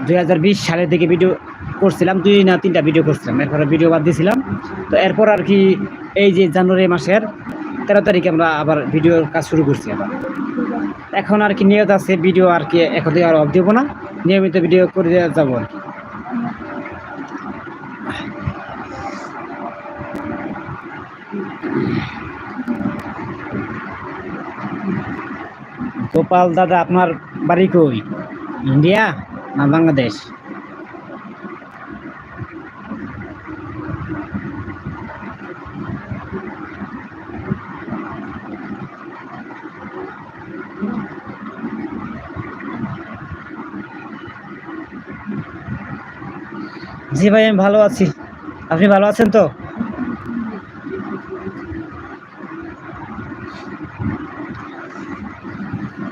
2020 সালের দিকে ভিডিও করছিলাম, 2 না 3টা ভিডিও করছিলাম, এরপরে ভিডিও বাদ দিয়েছিলাম। তো এরপর আর কি এই যে জানুয়ারি মাসের 13 তারিখে আমরা আবার ভিডিওর কাজ শুরু করছি আবার। এখন আর কি নিয়ত আছে ভিডিও আর কি এখন থেকে আর অফ দেবো না, নিয়মিত ভিডিও করে যাবো আর কি। গোপাল দাদা, আপনার বাড়ি কই? ইন্ডিয়া না বাংলাদেশ? জি ভাই, আমি ভালো আছি। আপনি ভালো আছেন তো?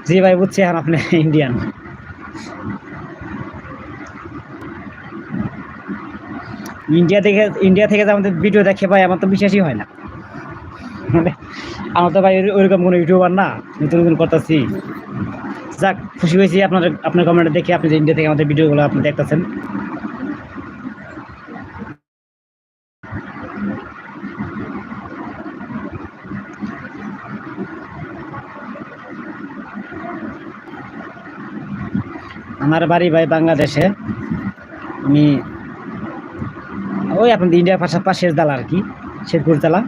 জি ভাই, বুঝছি এখন আপনি ইন্ডিয়ান। ইন্ডিয়া থেকে যে আমাদের ভিডিও দেখে ভাই, আমার তো বিশ্বাসই হয় না। মানে আমার তো ভাই ওইরকম কোনো ইউটিউবার না, নতুন নতুন করতেছি। যাক, খুশি হয়েছি আপনার কমেন্টে দেখে, আপনি যে ইন্ডিয়া থেকে আমাদের ভিডিওগুলো আপনি দেখতেছেন। আমার বাড়ি ভাই বাংলাদেশে। আমি ওই আপনাদের ইন্ডিয়ার পাশের জেলা আর কি, শেরপুর জেলা।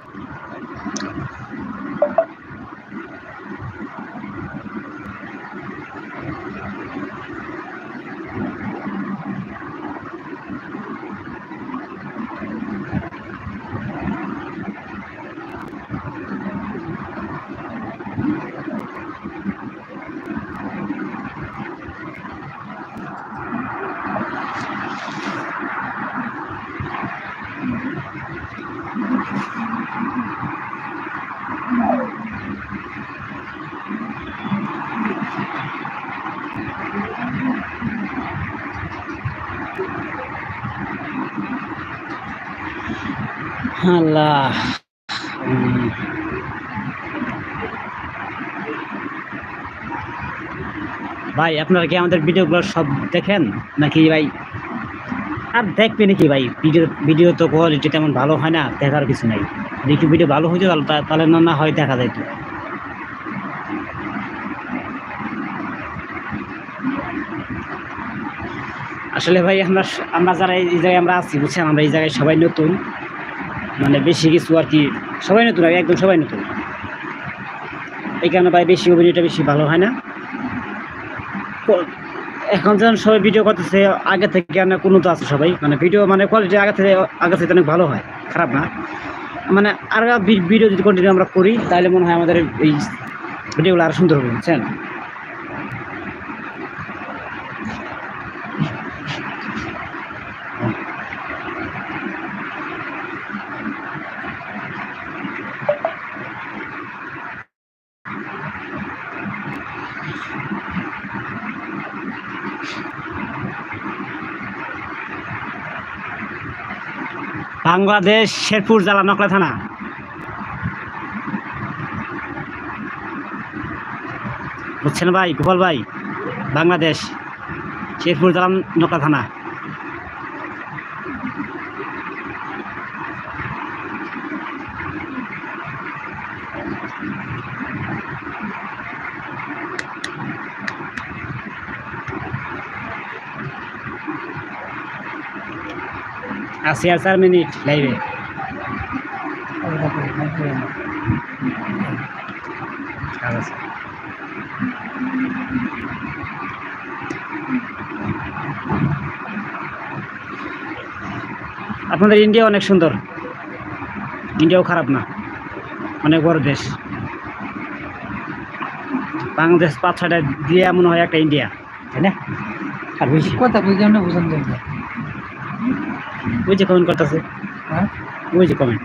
আল্লাহ, ভাই আপনারা কি আমাদের ভিডিওগুলো সব দেখেন নাকি ভাই? আর দেখবে নাকি ভাই? ভিডিও তো কোয়ালিটি তেমন ভালো হয় না, দেখার কিছু নাই। দেখি ভিডিও ভালো হইতো তাহলে না হয় দেখা যাইতো। আসলে ভাই আমরা যারা এই জায়গায় আমরা আছি বুঝছেন, আমরা এই জায়গায় সবাই নতুন, মানে বেশি কিছু আর কি সবাই নতুন, একদম সবাই নতুন। এই কারণে ভাই বেশি অভিনয়টা বেশি ভালো হয় না। এখন যখন সবাই ভিডিও করতেছে আগে থেকে কোনো তো আছে সবাই, মানে ভিডিও মানে কোয়ালিটি আগে থেকে অনেক ভালো হয়, খারাপ না। মানে আর ভিডিও যদি কন্টিনিউ আমরা করি তাহলে মনে হয় আমাদের এই ভিডিওগুলো আরো সুন্দর হবে, বুঝছেন? বাংলাদেশ, শেরপুর জেলা, নকলা থানা। বুঝছেন ভাই গোপাল ভাই? বাংলাদেশ, শেরপুর জেলা, নকলা থানা। আছি আর 4 মিনিট লাইভে। আপনাদের ইন্ডিয়া অনেক সুন্দর, ইন্ডিয়াও খারাপ না, অনেক বড় দেশ। বাংলাদেশ 5-6টা দিয়ে মনে হয় একটা ইন্ডিয়া, তাই না? আর বেশি কথা বুঝে আমরা বুঝান যাবে। ওই যে কমেন্ট করতেছে, হ্যাঁ, ওই যে কমেন্ট।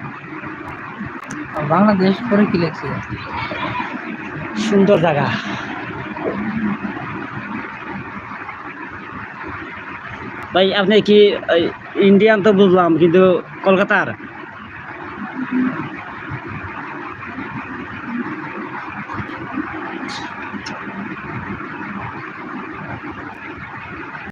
বাংলাদেশ পরে কি লেখছে? সুন্দর জায়গা। ভাই আপনি কি ইন্ডিয়ান তো বুঝলাম, কিন্তু কলকাতার